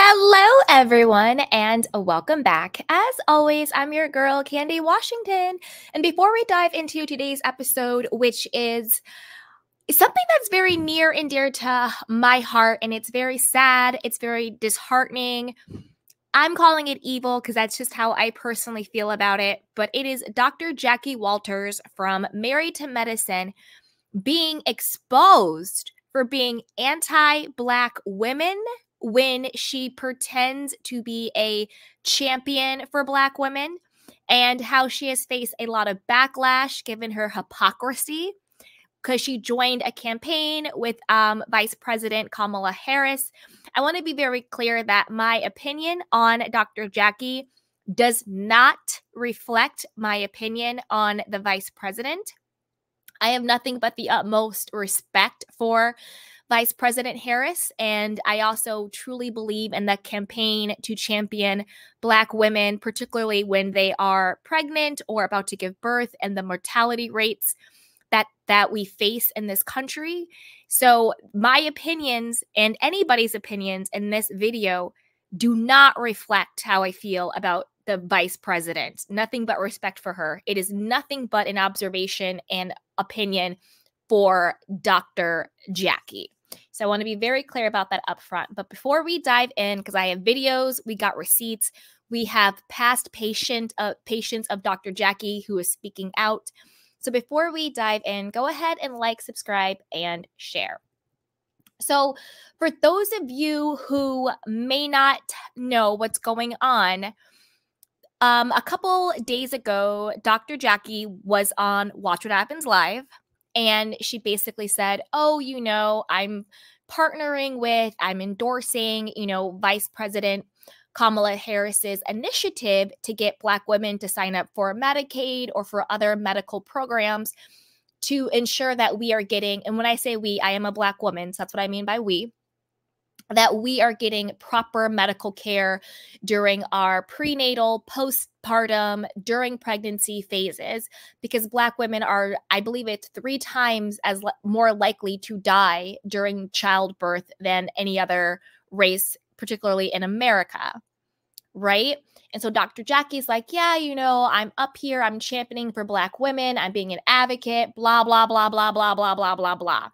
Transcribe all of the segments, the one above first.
Hello, everyone, and welcome back. As always, I'm your girl, Candy Washington. And before we dive into today's episode, which is something that's very near and dear to my heart, and it's very sad, it's very disheartening. I'm calling it evil because that's just how I personally feel about it. But it is Dr. Jackie Walters from Married to Medicine being exposed for being anti-Black women when she pretends to be a champion for Black women, and how she has faced a lot of backlash given her hypocrisy because she joined a campaign with Vice President Kamala Harris. I want to be very clear that my opinion on Dr. Jackie does not reflect my opinion on the Vice President. I have nothing but the utmost respect for Vice President Harris, and I also truly believe in the campaign to champion Black women, particularly when they are pregnant or about to give birth, and the mortality rates that we face in this country. So my opinions and anybody's opinions in this video do not reflect how I feel about the Vice President. Nothing but respect for her. It is nothing but an observation and opinion for Dr. Jackie. So I want to be very clear about that up front. But before we dive in, because I have videos, we got receipts, we have past patients of Dr. Jackie who is speaking out. So before we dive in, go ahead and like, subscribe, and share. So for those of you who may not know what's going on, a couple days ago, Dr. Jackie was on Watch What Happens Live, and she basically said, oh, I'm endorsing, Vice President Kamala Harris's initiative to get Black women to sign up for Medicaid or for other medical programs to ensure that we are getting, and when I say we, I am a Black woman, so that's what I mean by we, that we are getting proper medical care during our prenatal, postpartum, during pregnancy phases, because Black women are, I believe it's 3 times as more likely to die during childbirth than any other race, particularly in America, right? And so Dr. Jackie's like, yeah, I'm up here, I'm championing for Black women, I'm being an advocate, blah, blah, blah, blah, blah, blah, blah, blah, blah.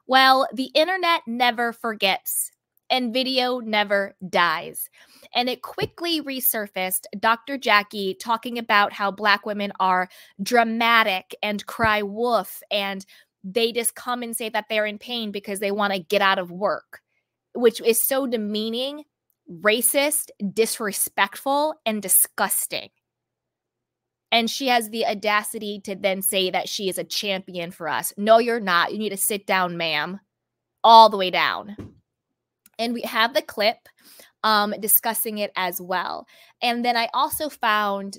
Well, the internet never forgets and video never dies. And it quickly resurfaced Dr. Jackie talking about how Black women are dramatic and cry wolf, and they just come and say that they're in pain because they want to get out of work, which is so demeaning, racist, disrespectful, and disgusting. And she has the audacity to then say that she is a champion for us. No, you're not. You need to sit down, ma'am. All the way down. And we have the clip discussing it as well. And then I also found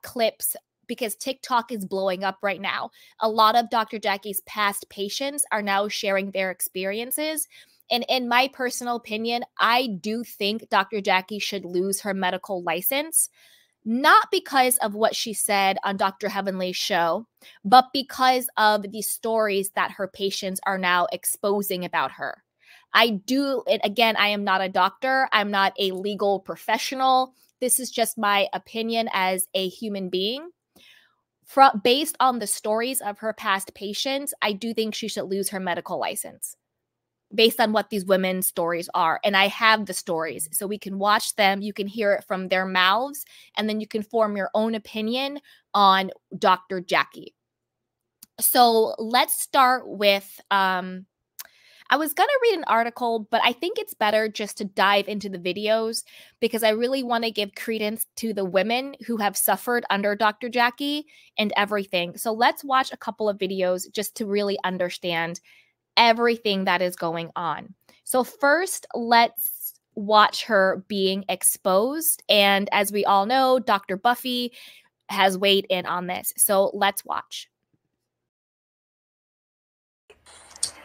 clips, because TikTok is blowing up right now. A lot of Dr. Jackie's past patients are now sharing their experiences. And in my personal opinion, I do think Dr. Jackie should lose her medical license. Not because of what she said on Dr. Heavenly's show, but because of the stories that her patients are now exposing about her. I am not a doctor. I'm not a legal professional. This is just my opinion as a human being. Based on the stories of her past patients, I do think she should lose her medical license, based on what these women's stories are. And I have the stories, so we can watch them. You can hear it from their mouths, and then you can form your own opinion on Dr. Jackie. So let's start with, I was going to read an article, but I think it's better just to dive into the videos, because I really want to give credence to the women who have suffered under Dr. Jackie and everything. So let's watch a couple of videos just to really understand everything that is going on. So first, let's watch her being exposed. And as we all know, Dr. Buffy has weighed in on this. So let's watch.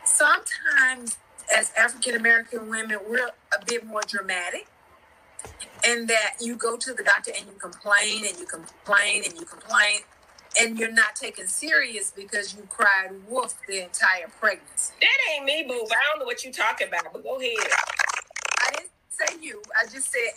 Sometimes as African-American women, we're a bit more dramatic, in that you go to the doctor and you complain and you complain and you complain, and you're not taken serious because you cried wolf the entire pregnancy. That ain't me, boo. I don't know what you're talking about, but go ahead. I didn't say you. I just said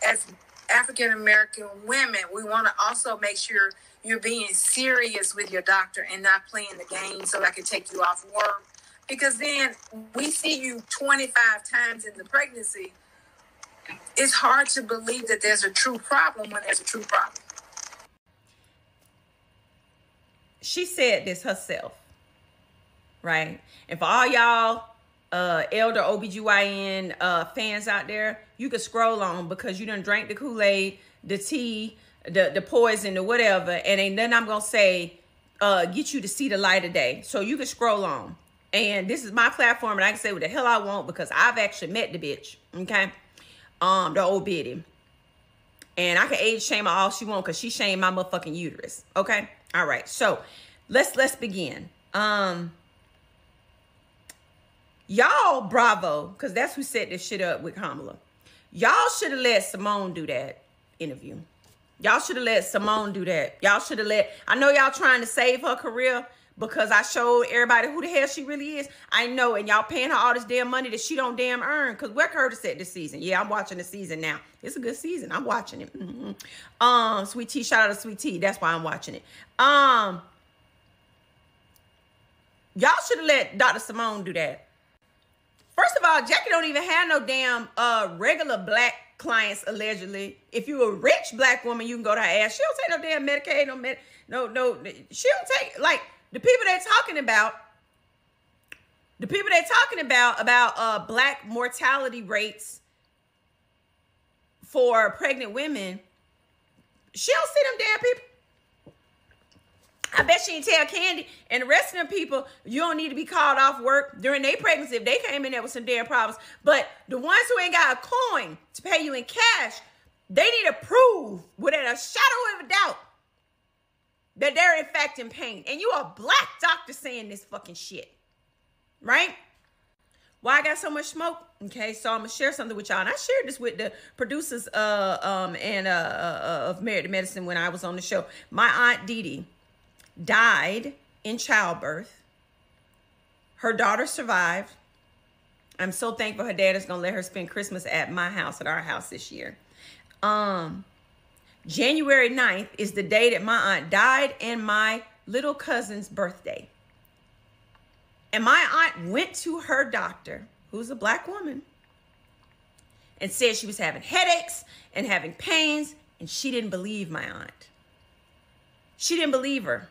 as African American women, we want to also make sure you're being serious with your doctor and not playing the game so I can take you off work. Because then we see you 25 times in the pregnancy. It's hard to believe that there's a true problem when there's a true problem. She said this herself, right? And for all y'all elder OBGYN fans out there, you can scroll on because you done drank the Kool-Aid, the tea, the poison, or whatever, and ain't nothing I'm gonna say get you to see the light of day. So you can scroll on. And this is my platform, and I can say what the hell I want because I've actually met the bitch, okay? The old biddy. And I can age shame her all she want because she shamed my motherfucking uterus, okay? All right, so let's begin. Y'all, bravo, because that's who set this shit up with Kamala. Y'all should have let Simone do that interview. Y'all should have let Simone do that. Y'all should have let, I know y'all trying to save her career because I showed everybody who the hell she really is. I know, and y'all paying her all this damn money that she don't damn earn. Because where Curtis at this season? Yeah, I'm watching the season now. It's a good season. I'm watching it. Sweet Tea, shout out to Sweet Tea. That's why I'm watching it. Y'all should have let Dr. Simone do that. First of all, Jackie don't even have no damn regular black clients, allegedly. If you're a rich black woman, you can go to her ass. She don't take no damn Medicaid, no. She don't take, like, the people they're talking about black mortality rates for pregnant women, she don't see them damn people. I bet she didn't tell Candy and the rest of them people, you don't need to be called off work during their pregnancy if they came in there with some damn problems. But the ones who ain't got a coin to pay you in cash, they need to prove without a shadow of a doubt that they're in fact in pain. And you a black doctor saying this fucking shit, right? Why I got so much smoke? Okay, so I'm gonna share something with y'all. And I shared this with the producers of Married to Medicine when I was on the show. My aunt Dee Dee died in childbirth. Her daughter survived. I'm so thankful her dad is gonna let her spend Christmas at my house, at our house this year. January 9th is the day that my aunt died and my little cousin's birthday. And my aunt went to her doctor, who's a black woman, and said she was having headaches and having pains, and she didn't believe my aunt. She didn't believe her.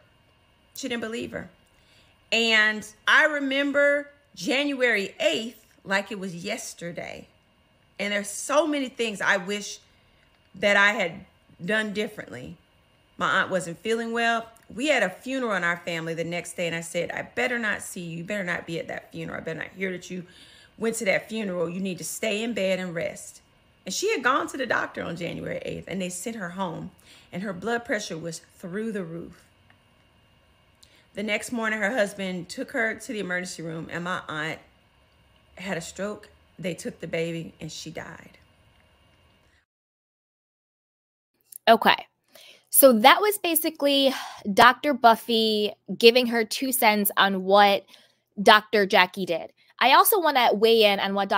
She didn't believe her. And I remember January 8th like it was yesterday. And there's so many things I wish that I had done differently. My aunt wasn't feeling well. We had a funeral in our family the next day, and I said, I better not see you. You better not be at that funeral. I better not hear that you went to that funeral. You need to stay in bed and rest. And she had gone to the doctor on January 8th, and they sent her home, and her blood pressure was through the roof. The next morning, her husband took her to the emergency room, and my aunt had a stroke. They took the baby, and she died. Okay. So that was basically Dr. Buffy giving her 2 cents on what Dr. Jackie did. I also want to weigh in on what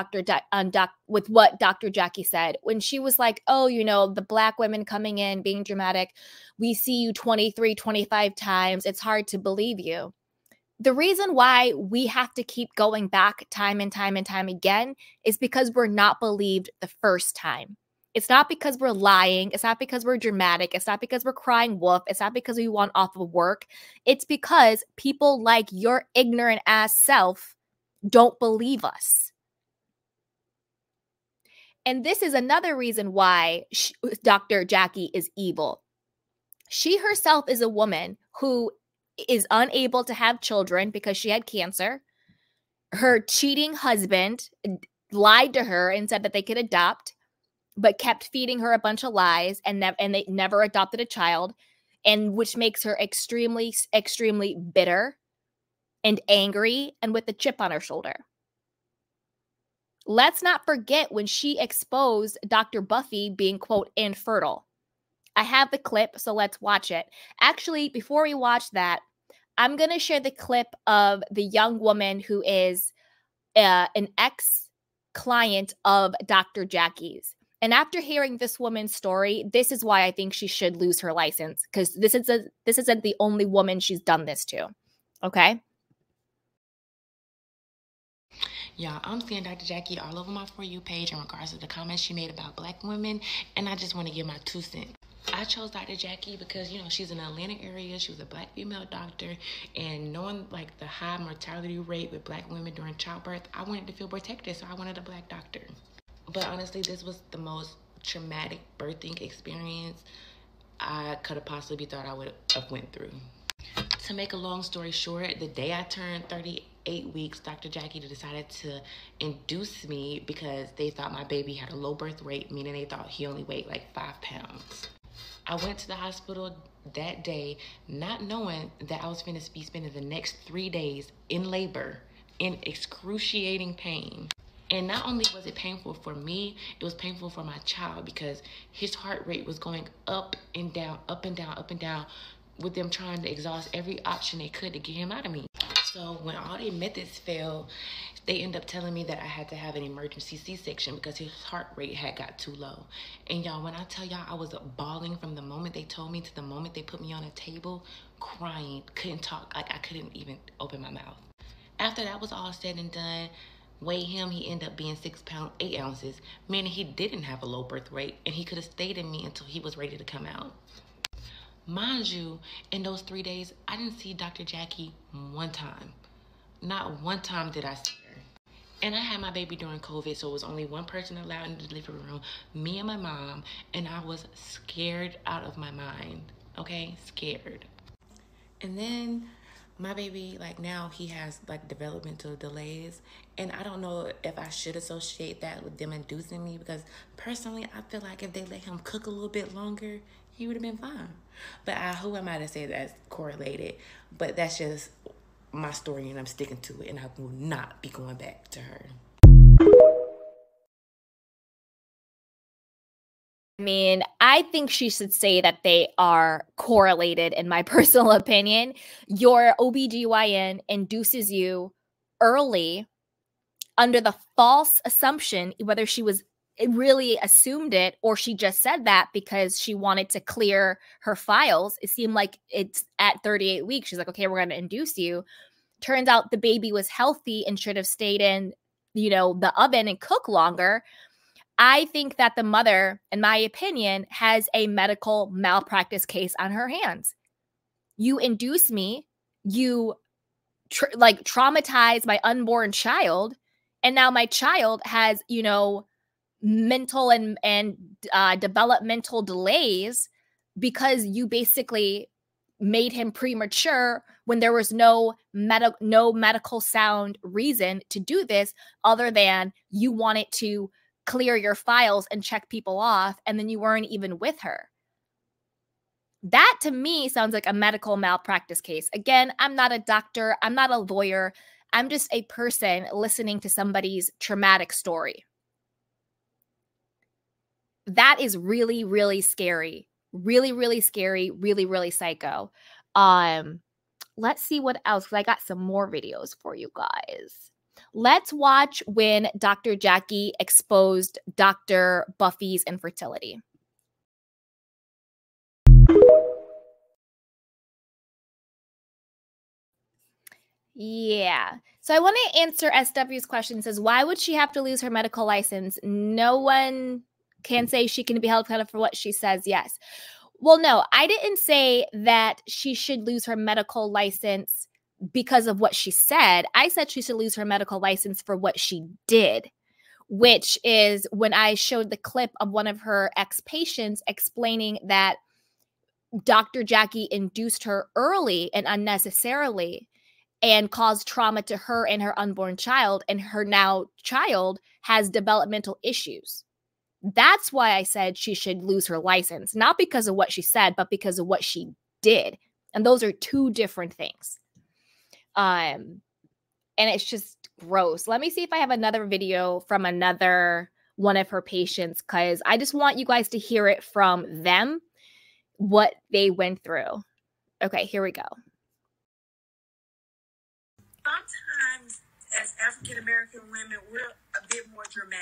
what Dr. Jackie said when she was like, oh, you know, the black women coming in being dramatic. We see you 23, 25 times. It's hard to believe you. The reason why we have to keep going back time and time and time again is because we're not believed the first time. It's not because we're lying. It's not because we're dramatic. It's not because we're crying wolf. It's not because we want off of work. It's because people like your ignorant ass self don't believe us. And this is another reason why Dr. Jackie is evil. She herself is a woman who is unable to have children because she had cancer. Her cheating husband lied to her and said that they could adopt, but kept feeding her a bunch of lies, and they never adopted a child, and which makes her extremely, extremely bitter and angry and with a chip on her shoulder. Let's not forget when she exposed Dr. Buffy being, quote, infertile. I have the clip, so let's watch it. Actually, before we watch that, I'm going to share the clip of the young woman who is an ex client of Dr. Jackie's. And after hearing this woman's story, this is why I think she should lose her license, because this isn't the only woman she's done this to. Okay? Y'all, I'm seeing Dr. Jackie all over my For You page in regards to the comments she made about Black women, and I just want to give my 2 cents. I chose Dr. Jackie because, you know, she's in the Atlanta area. She was a Black female doctor, and knowing like the high mortality rate with Black women during childbirth, I wanted to feel protected, so I wanted a Black doctor. But honestly, this was the most traumatic birthing experience I could have possibly thought I would have went through. To make a long story short, the day I turned 38 weeks, Dr. Jackie decided to induce me because they thought my baby had a low birth weight, meaning they thought he only weighed like 5 pounds. I went to the hospital that day not knowing that I was going to be spending the next 3 days in labor in excruciating pain. And not only was it painful for me, it was painful for my child because his heart rate was going up and down, up and down, up and down, with them trying to exhaust every option they could to get him out of me. So when all their methods failed, they ended up telling me that I had to have an emergency C-section because his heart rate had got too low. And y'all, when I tell y'all I was bawling from the moment they told me to the moment they put me on a table, crying, couldn't talk, like I couldn't even open my mouth. After that was all said and done, weighed him, he ended up being 6 pounds, 8 ounces, meaning he didn't have a low birth weight and he could have stayed in me until he was ready to come out. Mind you, in those 3 days, I didn't see Dr. Jackie one time. Not one time did I see her. And I had my baby during COVID, so it was only one person allowed in the delivery room, me and my mom, and I was scared out of my mind, okay? Scared. And then my baby, like now he has like developmental delays, and I don't know if I should associate that with them inducing me, because personally I feel like if they let him cook a little bit longer, he would have been fine. But who am I to say that's correlated? But that's just my story and I'm sticking to it, and I will not be going back to her. I mean, I think she should say that they are correlated, in my personal opinion. Your OBGYN induces you early under the false assumption, whether she was really assumed it or she just said that because she wanted to clear her files. It seemed like it's at 38 weeks. She's like, okay, we're going to induce you. Turns out the baby was healthy and should have stayed in, you know, the oven and cook longer. I think that the mother, in my opinion, has a medical malpractice case on her hands. You induce me, you traumatize my unborn child, and now my child has, you know, mental and developmental delays because you basically made him premature when there was no medical sound reason to do this other than you wanted to clear your files and check people off, and then you weren't even with her. That to me sounds like a medical malpractice case. Again, I'm not a doctor, I'm not a lawyer, I'm just a person listening to somebody's traumatic story. That is really, really scary. Really, really scary, really, really psycho. Let's see what else, because I got some more videos for you guys. Let's watch when Dr. Jackie exposed Dr. Buffy's infertility. Yeah. So I want to answer SW's question. It says, why would she have to lose her medical license? No one can say she can be held accountable for what she says. Yes. Well, no, I didn't say that she should lose her medical license because of what she said. I said she should lose her medical license for what she did, which is when I showed the clip of one of her ex-patients explaining that Dr. Jackie induced her early and unnecessarily and caused trauma to her and her unborn child, and her now child has developmental issues. That's why I said she should lose her license, not because of what she said, but because of what she did. And those are two different things. And it's just gross. Let me see if I have another video from another one of her patients, because I just want you guys to hear it from them, what they went through. Okay, here we go. Sometimes as African American women, we're a bit more dramatic.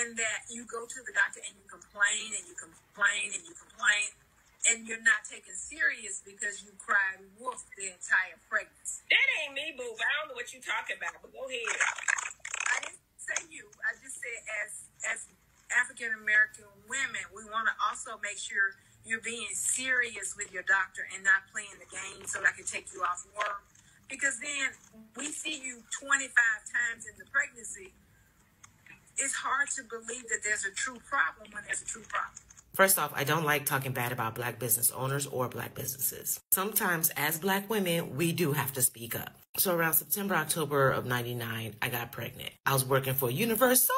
and that you go to the doctor and you complain and you complain and you complain, and you're not taken serious because you cried wolf the entire pregnancy. That ain't me, boo. I don't know what you're talking about, but go ahead. I didn't say you. I just said as African American women, we want to also make sure you're being serious with your doctor and not playing the game so that I can take you off work. Because then we see you 25 times in the pregnancy. It's hard to believe that there's a true problem when there's a true problem. First off, I don't like talking bad about Black business owners or Black businesses. Sometimes as Black women, we do have to speak up. So around September, October of 99, I got pregnant. I was working for Universal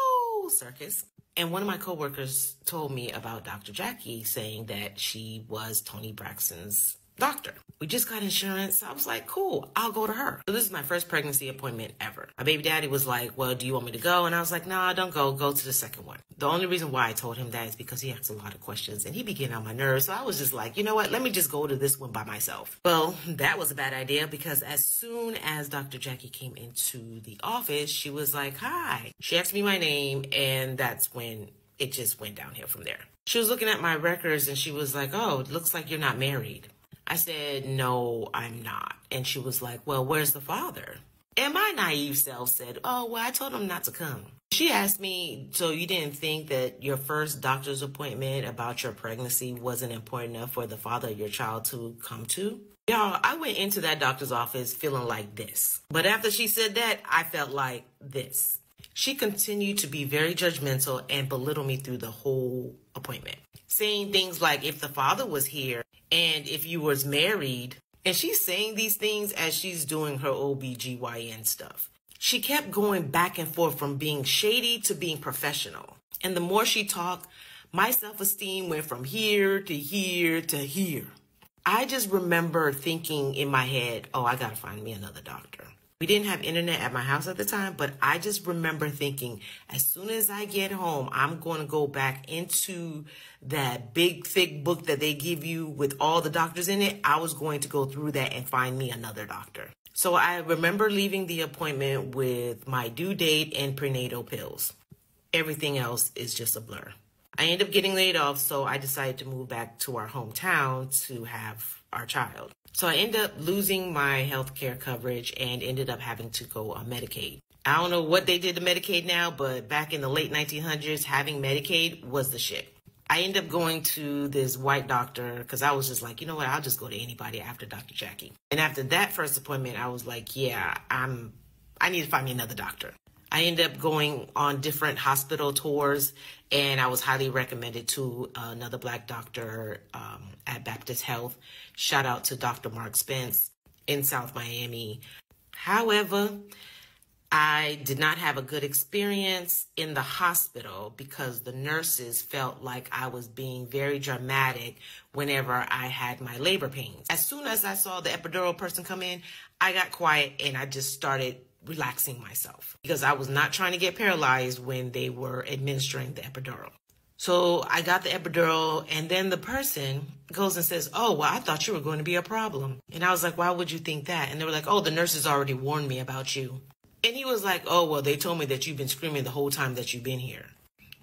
Circus. And one of my coworkers told me about Dr. Jackie, saying that she was Toni Braxton's doctor. We just got insurance. I was like, cool, I'll go to her. So this is my first pregnancy appointment ever. My baby daddy was like, well, do you want me to go? And I was like, nah, don't go. Go to the second one. The only reason why I told him that is because he asked a lot of questions and he be getting on my nerves. So I was just like, you know what? Let me just go to this one by myself. Well, that was a bad idea because as soon as Dr. Jackie came into the office, she was like, hi. She asked me my name, and that's when it just went downhill from there. She was looking at my records and she was like, oh, it looks like you're not married. I said, no, I'm not. And she was like, well, where's the father? And my naive self said, oh, well, I told him not to come. She asked me, so you didn't think that your first doctor's appointment about your pregnancy wasn't important enough for the father of your child to come to? Y'all, I went into that doctor's office feeling like this. But after she said that, I felt like this. She continued to be very judgmental and belittle me through the whole appointment, saying things like, if the father was here and if you was married, and she's saying these things as she's doing her OBGYN stuff. She kept going back and forth from being shady to being professional. And the more she talked, my self-esteem went from here to here to here. I just remember thinking in my head, oh, I gotta find me another doctor. We didn't have internet at my house at the time, but I just remember thinking, as soon as I get home, I'm going to go back into that big, thick book that they give you with all the doctors in it. I was going to go through that and find me another doctor. So I remember leaving the appointment with my due date and prenatal pills. Everything else is just a blur. I ended up getting laid off, so I decided to move back to our hometown to have our child. So I ended up losing my health care coverage and ended up having to go on Medicaid. I don't know what they did to Medicaid now, but back in the late 1900s, having Medicaid was the shit. I ended up going to this white doctor because I was just like, you know what, I'll just go to anybody after Dr. Jackie. And after that first appointment, I was like, yeah, I need to find me another doctor. I ended up going on different hospital tours, and I was highly recommended to another Black doctor at Baptist Health. Shout out to Dr. Mark Spence in South Miami. However, I did not have a good experience in the hospital because the nurses felt like I was being very dramatic whenever I had my labor pains. As soon as I saw the epidural person come in, I got quiet and I just started relaxing myself because I was not trying to get paralyzed when they were administering the epidural. So I got the epidural, and then the person goes and says, oh, well, I thought you were going to be a problem. And I was like, why would you think that? And they were like, oh, the nurses already warned me about you. And he was like, oh, well, they told me that you've been screaming the whole time that you've been here.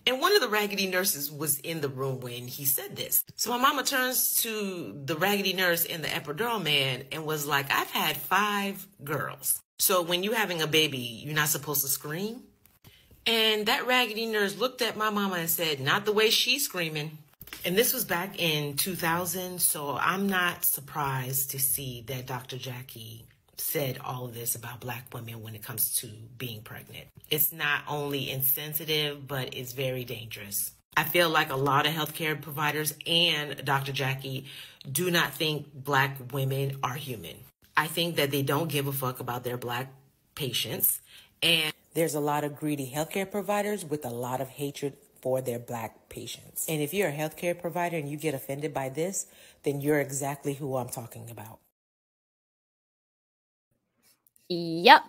And one of the raggedy nurses was in the room when he said this. So my mama turns to the raggedy nurse and the epidural man and was like, I've had 5 girls. So when you're having a baby, you're not supposed to scream? And that raggedy nurse looked at my mama and said, not the way she's screaming. And this was back in 2000, so I'm not surprised to see that Dr. Jackie said all of this about Black women when it comes to being pregnant. It's not only insensitive, but it's very dangerous. I feel like a lot of healthcare providers and Dr. Jackie do not think Black women are human. I think that they don't give a fuck about their Black patients. And there's a lot of greedy healthcare providers with a lot of hatred for their Black patients. And if you're a healthcare provider and you get offended by this, then you're exactly who I'm talking about. Yep.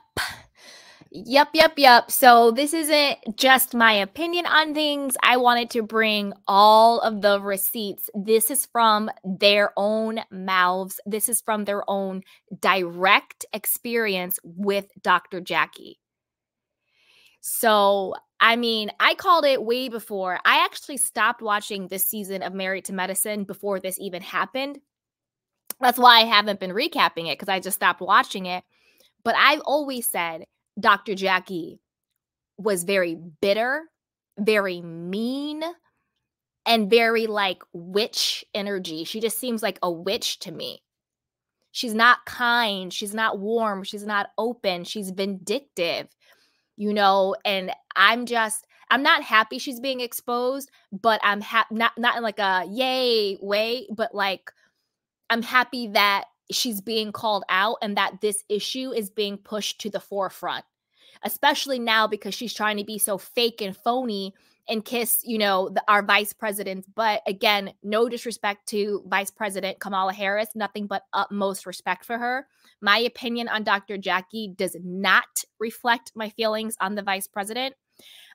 So this isn't just my opinion on things. I wanted to bring all of the receipts. This is from their own mouths. This is from their own direct experience with Dr. Jackie. So, I mean, I called it way before. I actually stopped watching this season of Married to Medicine before this even happened. That's why I haven't been recapping it, because I just stopped watching it. But I've always said Dr. Jackie was very bitter, very mean, and very like witch energy. She just seems like a witch to me. She's not kind. She's not warm. She's not open. She's vindictive, and I'm not happy she's being exposed, but I'm not in like a yay way, but like I'm happy that she's being called out and that this issue is being pushed to the forefront, especially now because she's trying to be so fake and phony and kiss, our vice president's butt. Again, no disrespect to Vice President Kamala Harris, nothing but utmost respect for her. My opinion on Dr. Jackie does not reflect my feelings on the vice president.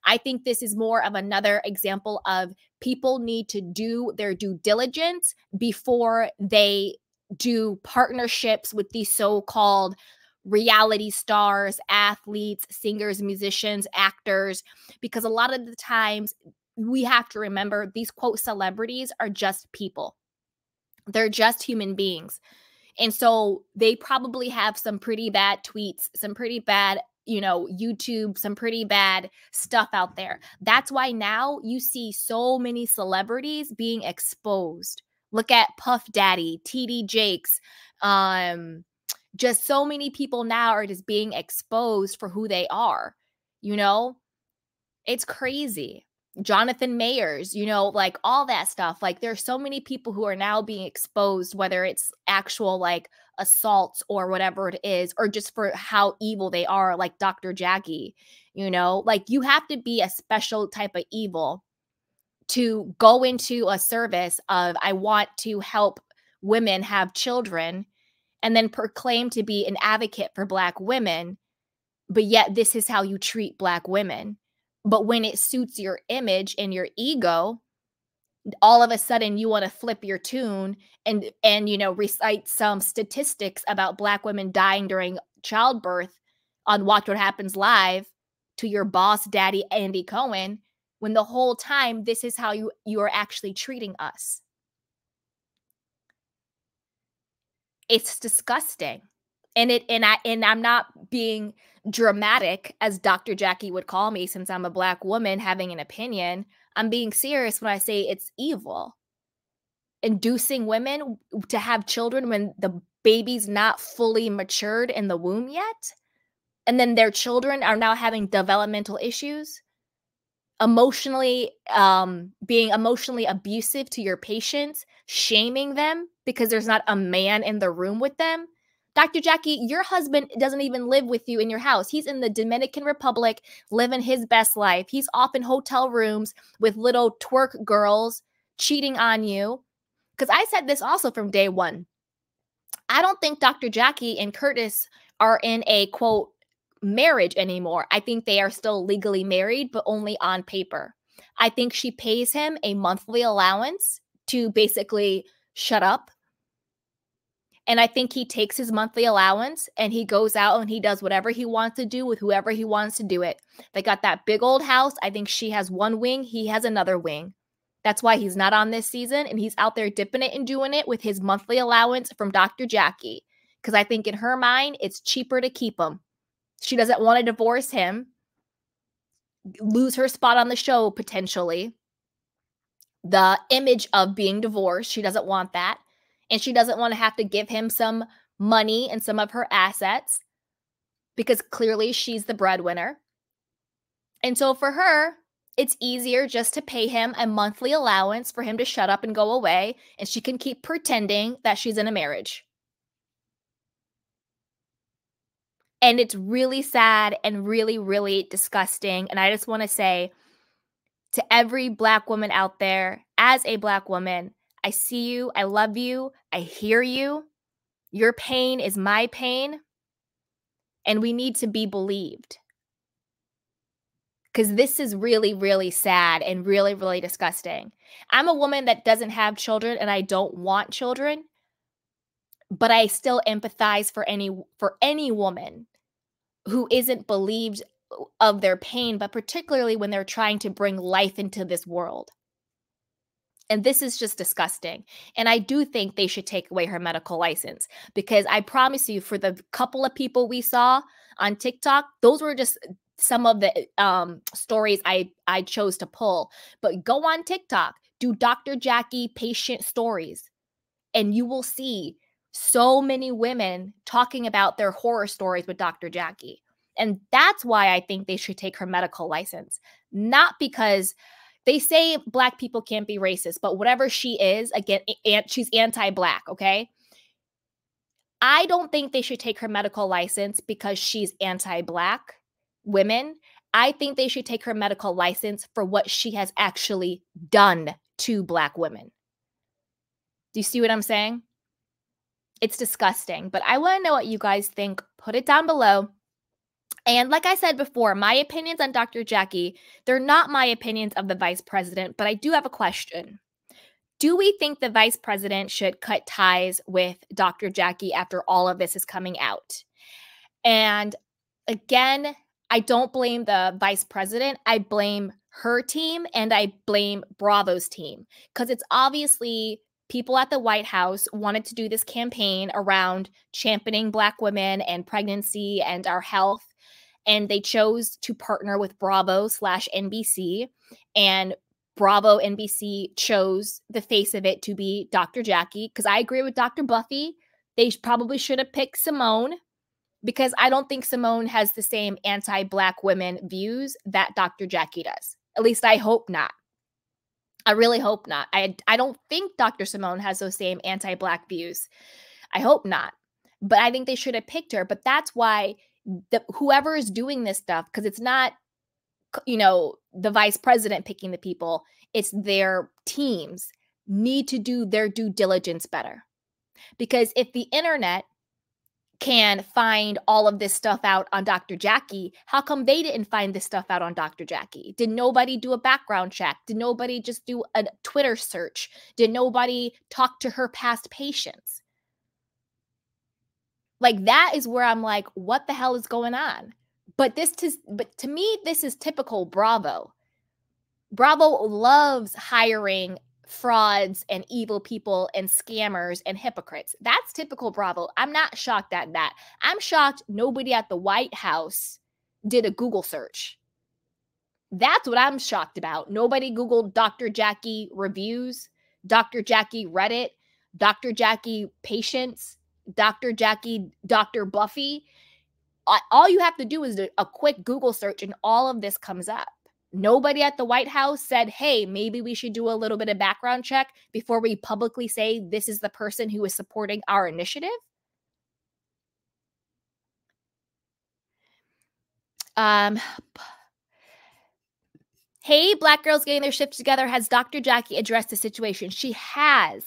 I think this is more of another example of people need to do their due diligence before they do partnerships with these so-called reality stars, athletes, singers, musicians, actors, because a lot of the times we have to remember these quote celebrities are just people. They're just human beings. And so they probably have some pretty bad tweets, some pretty bad, YouTube, some pretty bad stuff out there. That's why now you see so many celebrities being exposed. Look at Puff Daddy, TD Jakes, just so many people now are just being exposed for who they are. It's crazy. Jonathan Mayers, like all that stuff. Like there's so many people who are now being exposed, whether it's actual like assaults or whatever it is, or just for how evil they are, like Dr. Jackie, like you have to be a special type of evil to go into a service of, I want to help women have children, and then proclaim to be an advocate for Black women, but yet this is how you treat Black women. But when it suits your image and your ego, all of a sudden you want to flip your tune and recite some statistics about Black women dying during childbirth on Watch What Happens Live to your boss daddy Andy Cohen, when the whole time this is how you are actually treating us. It's disgusting. And I'm not being dramatic, as Dr. Jackie would call me, since I'm a Black woman having an opinion. I'm being serious when I say it's evil. Inducing women to have children when the baby's not fully matured in the womb yet, and then their children are now having developmental issues. Being emotionally abusive to your patients, shaming them because there's not a man in the room with them. Dr. Jackie, your husband doesn't even live with you in your house. He's in the Dominican Republic living his best life. He's off in hotel rooms with little twerk girls cheating on you. Because I said this also from day one. I don't think Dr. Jackie and Curtis are in a, quote, marriage anymore. I think they are still legally married, but only on paper. I think she pays him a monthly allowance to basically shut up. And I think he takes his monthly allowance and he goes out and he does whatever he wants to do with whoever he wants to do it. They got that big old house. I think she has one wing. He has another wing. That's why he's not on this season. And he's out there dipping it and doing it with his monthly allowance from Dr. Jackie. Because I think in her mind, it's cheaper to keep him. She doesn't want to divorce him, lose her spot on the show potentially. The image of being divorced, she doesn't want that. And she doesn't want to have to give him some money and some of her assets because clearly she's the breadwinner. And so for her, it's easier just to pay him a monthly allowance for him to shut up and go away, and she can keep pretending that she's in a marriage. And it's really sad and really, really disgusting. And I just want to say to every Black woman out there, as a Black woman, I see you, I love you, I hear you. Your pain is my pain. And we need to be believed. Because this is really, really sad and really, really disgusting. I'm a woman that doesn't have children and I don't want children. But I still empathize for any woman who isn't believed of their pain, but particularly when they're trying to bring life into this world. And this is just disgusting. And I do think they should take away her medical license, because I promise you, for the couple of people we saw on TikTok, those were just some of the stories I chose to pull. But go on TikTok, do Dr. Jackie patient stories, and you will see so many women talking about their horror stories with Dr. Jackie. And that's why I think they should take her medical license. Not because they say Black people can't be racist, but whatever she is, again, she's anti-Black, okay? I don't think they should take her medical license because she's anti-Black women. I think they should take her medical license for what she has actually done to Black women. Do you see what I'm saying? It's disgusting, but I want to know what you guys think. Put it down below. And like I said before, my opinions on Dr. Jackie, they're not my opinions of the vice president, but I do have a question. Do we think the vice president should cut ties with Dr. Jackie after all of this is coming out? And again, I don't blame the vice president. I blame her team, and I blame Bravo's team, because it's obviously people at the White House wanted to do this campaign around championing Black women and pregnancy and our health. And they chose to partner with Bravo/NBC, and Bravo NBC chose the face of it to be Dr. Jackie, because I agree with Dr. Buffy. They probably should have picked Simone, because I don't think Simone has the same anti-Black women views that Dr. Jackie does. At least I hope not. I really hope not. I don't think Dr. Simone has those same anti-Black views. I hope not. But I think they should have picked her. But that's why whoever is doing this stuff, because it's not, the vice president picking the people, it's their teams, need to do their due diligence better. Because if the internet can find all of this stuff out on Dr. Jackie, how come they didn't find this stuff out on Dr. Jackie? Did nobody do a background check? Did nobody just do a Twitter search? Did nobody talk to her past patients? Like, that is where I'm like, what the hell is going on? But to me, this is typical Bravo. Bravo loves hiring frauds and evil people and scammers and hypocrites. That's typical Bravo. I'm not shocked at that. I'm shocked nobody at the White House did a Google search. That's what I'm shocked about. Nobody Googled Dr. Jackie reviews, Dr. Jackie Reddit, Dr. Jackie patients, Dr. Jackie, Dr. Buffy. All you have to do is a quick Google search and all of this comes up. Nobody at the White House said, hey, maybe we should do a little bit of background check before we publicly say this is the person who is supporting our initiative. Hey, Black girls getting their shit together. Has Dr. Jackie addressed the situation? She has.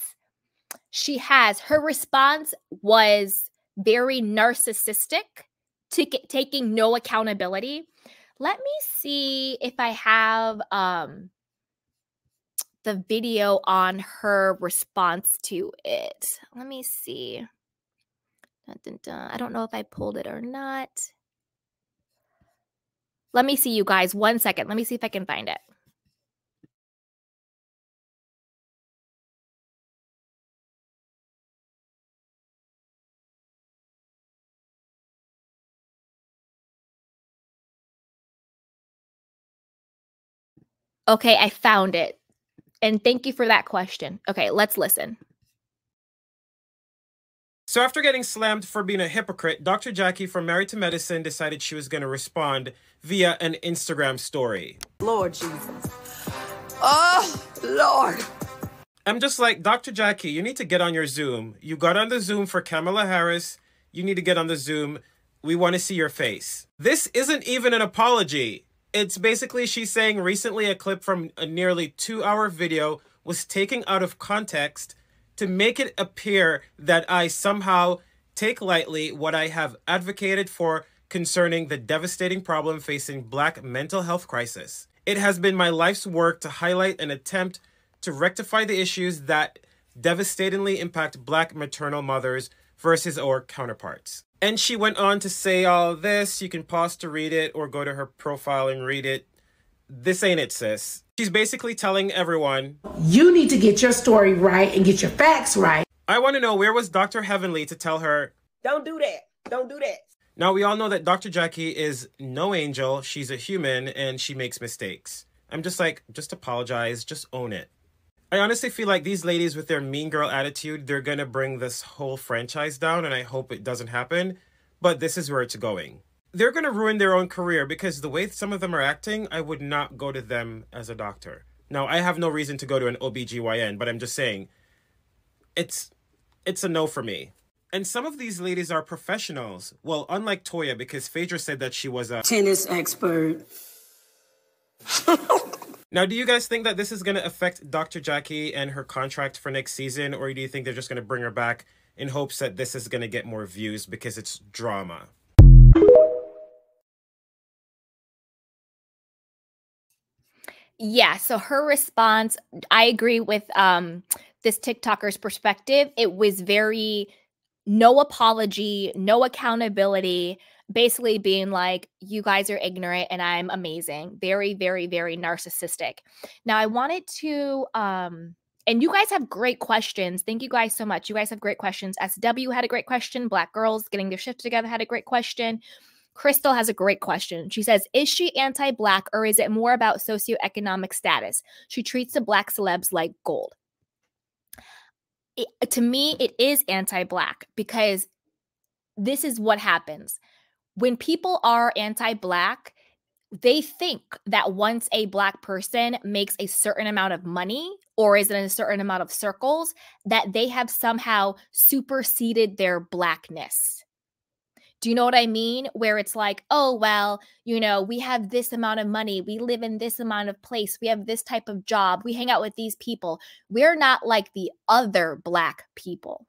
Her response was very narcissistic, taking no accountability. Let me see if I have the video on her response to it. Let me see. Dun, dun, dun. I don't know if I pulled it or not. Let me see, you guys. 1 second. Let me see if I can find it. Okay, I found it. And thank you for that question. Okay, let's listen. So after getting slammed for being a hypocrite, Dr. Jackie from Married to Medicine decided she was going to respond via an Instagram story. Lord Jesus. Oh, Lord. I'm just like, Dr. Jackie, you need to get on your Zoom. You got on the Zoom for Kamala Harris. You need to get on the Zoom. We want to see your face. This isn't even an apology. It's basically she's saying recently a clip from a nearly 2-hour video was taken out of context to make it appear that I somehow take lightly what I have advocated for concerning the devastating problem facing Black mental health crisis. It has been my life's work to highlight and attempt to rectify the issues that devastatingly impact Black maternal mothers versus our counterparts. And she went on to say all this. You can pause to read it or go to her profile and read it. This ain't it, sis. She's basically telling everyone, you need to get your story right and get your facts right. I want to know, where was Dr. Heavenly to tell her, Don't do that. Don't do that. Now, we all know that Dr. Jackie is no angel. She's a human and she makes mistakes. I'm just like, just apologize. Just own it. I honestly feel like these ladies with their mean girl attitude, they're going to bring this whole franchise down, and I hope it doesn't happen. But this is where it's going. They're going to ruin their own career because the way some of them are acting, I would not go to them as a doctor. Now, I have no reason to go to an OBGYN, but I'm just saying, it's a no for me. And some of these ladies are professionals. Well, unlike Toya, because Phaedra said that she was a tennis expert. Now, do you guys think that this is going to affect Dr. Jackie and her contract for next season? Or do you think they're just going to bring her back in hopes that this is going to get more views because it's drama? Yeah, so her response, I agree with this TikToker's perspective. It was very no apology, no accountability, basically being like, you guys are ignorant and I'm amazing. Very, very, very narcissistic. Now, I wanted to, and you guys have great questions. Thank you guys so much. You guys have great questions. SW had a great question. Black Girls Getting Their Shift Together had a great question. Crystal has a great question. She says, is she anti-Black or is it more about socioeconomic status? She treats the Black celebs like gold. To me, it is anti-Black because this is what happens. When people are anti-Black, they think that once a Black person makes a certain amount of money or is in a certain amount of circles, that they have somehow superseded their Blackness. Do you know what I mean? Where it's like, oh, well, you know, we have this amount of money. We live in this amount of place. We have this type of job. We hang out with these people. We're not like the other Black people.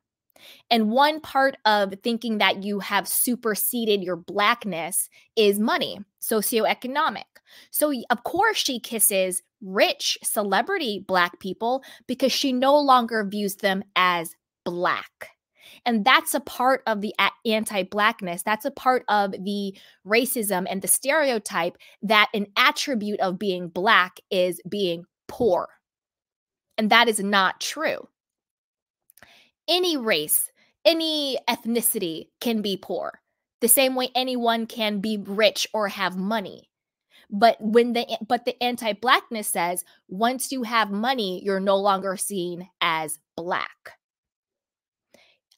And one part of thinking that you have superseded your Blackness is money, socioeconomic. So, of course, she kisses rich celebrity Black people because she no longer views them as Black. And that's a part of the anti-Blackness. That's a part of the racism and the stereotype that an attribute of being Black is being poor. And that is not true. Any race, any ethnicity can be poor. The same way anyone can be rich or have money. But the anti-Blackness says once you have money, you're no longer seen as Black.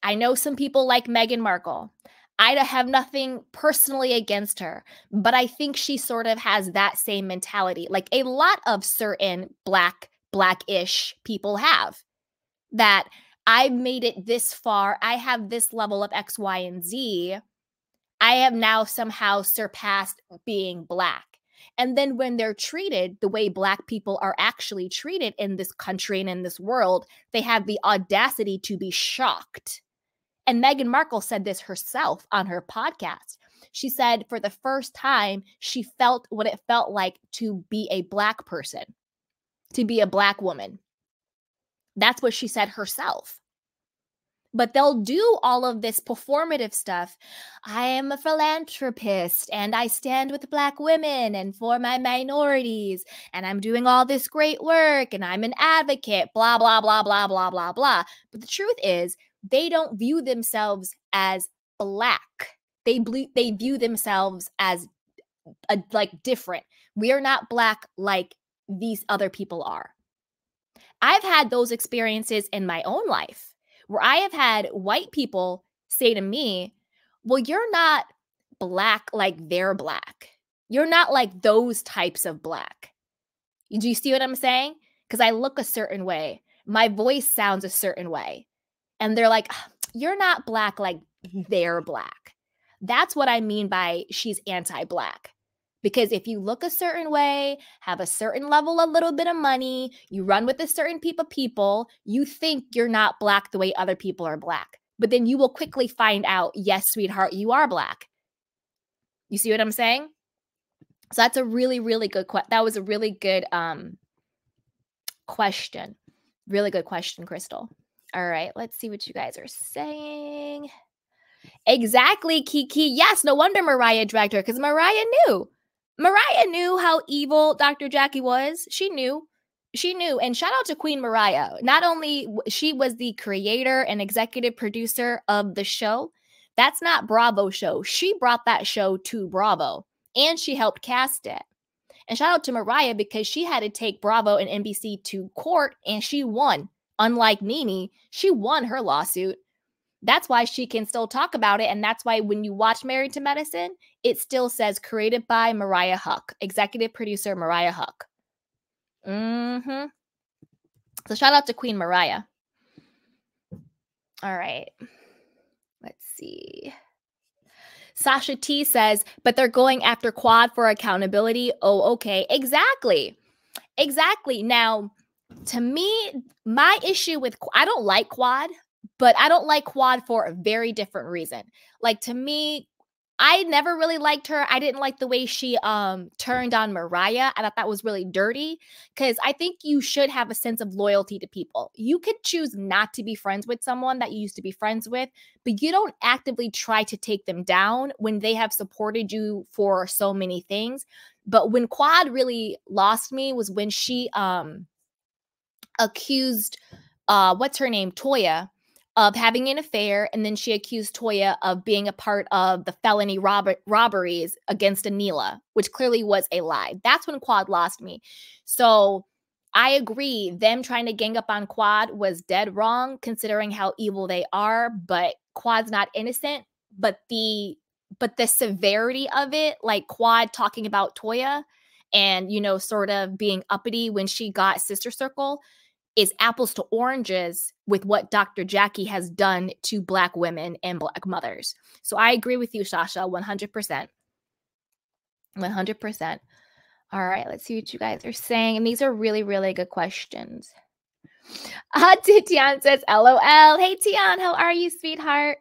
I know some people like Meghan Markle. I have nothing personally against her, but I think she sort of has that same mentality. Like a lot of certain Black-ish people have. That I made it this far. I have this level of X, Y, and Z. I have now somehow surpassed being Black. And then when they're treated the way Black people are actually treated in this country and in this world, they have the audacity to be shocked. And Meghan Markle said this herself on her podcast. She said for the first time, she felt what it felt like to be a Black person, to be a Black woman. That's what she said herself. But they'll do all of this performative stuff. I am a philanthropist and I stand with Black women and for my minorities. And I'm doing all this great work and I'm an advocate, blah, blah, blah, blah, blah, blah, blah. But the truth is, they don't view themselves as Black. They view themselves as like different. We are not Black like these other people are. I've had those experiences in my own life where I have had white people say to me, well, you're not Black like they're Black. You're not like those types of Black. Do you see what I'm saying? Because I look a certain way. My voice sounds a certain way. And they're like, you're not Black like they're Black. That's what I mean by she's anti-Black. Because if you look a certain way, have a certain level, a little bit of money, you run with a certain people, you think you're not Black the way other people are Black. But then you will quickly find out, yes, sweetheart, you are Black. You see what I'm saying? So that's a really, really good question. That was a really good question. Really good question, Crystal. All right, let's see what you guys are saying. Exactly, Kiki. Yes, no wonder Mariah dragged her, because Mariah knew. Mariah knew how evil Dr. Jackie was. She knew. She knew. And shout out to Queen Mariah. Not only she was the creator and executive producer of the show, that's not Bravo's show. She brought that show to Bravo, and she helped cast it. And shout out to Mariah, because she had to take Bravo and NBC to court, and she won. Unlike Nene, she won her lawsuit. That's why she can still talk about it. And that's why when you watch Married to Medicine, it still says created by Mariah Huq, executive producer Mariah Huq. So shout out to Queen Mariah. All right. Let's see. Sasha T says, but they're going after Quad for accountability. Oh, okay. Exactly. Exactly. Now, to me, my issue with, I don't like Quad, but I don't like Quad for a very different reason. Like, to me, I never really liked her. I didn't like the way she turned on Mariah. I thought that was really dirty, because I think you should have a sense of loyalty to people. You could choose not to be friends with someone that you used to be friends with, but you don't actively try to take them down when they have supported you for so many things. But when Quad really lost me was when she accused, what's her name, Toya, of having an affair, and then she accused Toya of being a part of the felony robberies against Anila, which clearly was a lie. That's when Quad lost me. So I agree, them trying to gang up on Quad was dead wrong, considering how evil they are, but Quad's not innocent. But the severity of it, like Quad talking about Toya and, you know, sort of being uppity when she got Sister Circle, is apples to oranges with what Dr. Jackie has done to Black women and Black mothers. So I agree with you, Sasha, 100%. 100%. All right, let's see what you guys are saying. And these are really, really good questions. Tian says, LOL. Hey, Tian, how are you, sweetheart?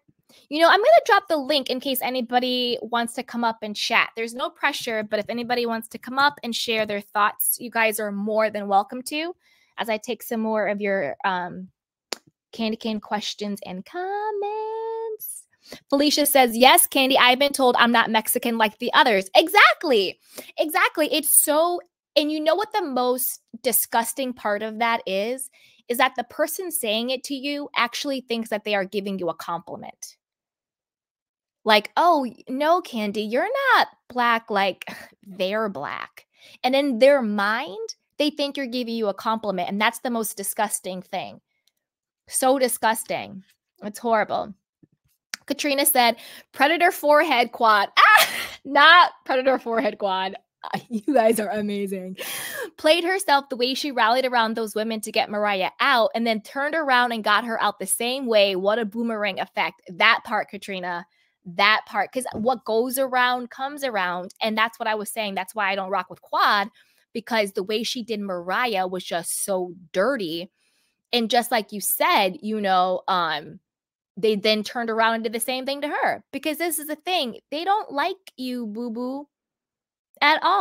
You know, I'm going to drop the link in case anybody wants to come up and chat. There's no pressure, but if anybody wants to come up and share their thoughts, you guys are more than welcome to, as I take some more of your Candy Cane questions and comments. Felicia says, yes, Candy, I've been told I'm not Mexican like the others. Exactly. Exactly. It's so, and you know what the most disgusting part of that is that the person saying it to you actually thinks that they are giving you a compliment. Like, oh, no, Candy, you're not Black like they're Black. And in their mind, they think you're giving you a compliment. And that's the most disgusting thing. So disgusting. It's horrible. Katrina said, Predator forehead Quad. Not Predator forehead Quad. You guys are amazing. Played herself the way she rallied around those women to get Mariah out, and then turned around and got her out the same way. What a boomerang effect. That part, Katrina. That part. Because what goes around comes around. And that's what I was saying. That's why I don't rock with Quad. Because the way she did Mariah was just so dirty. And just like you said, you know, they then turned around and did the same thing to her. Because this is the thing. They don't like you, boo-boo, at all.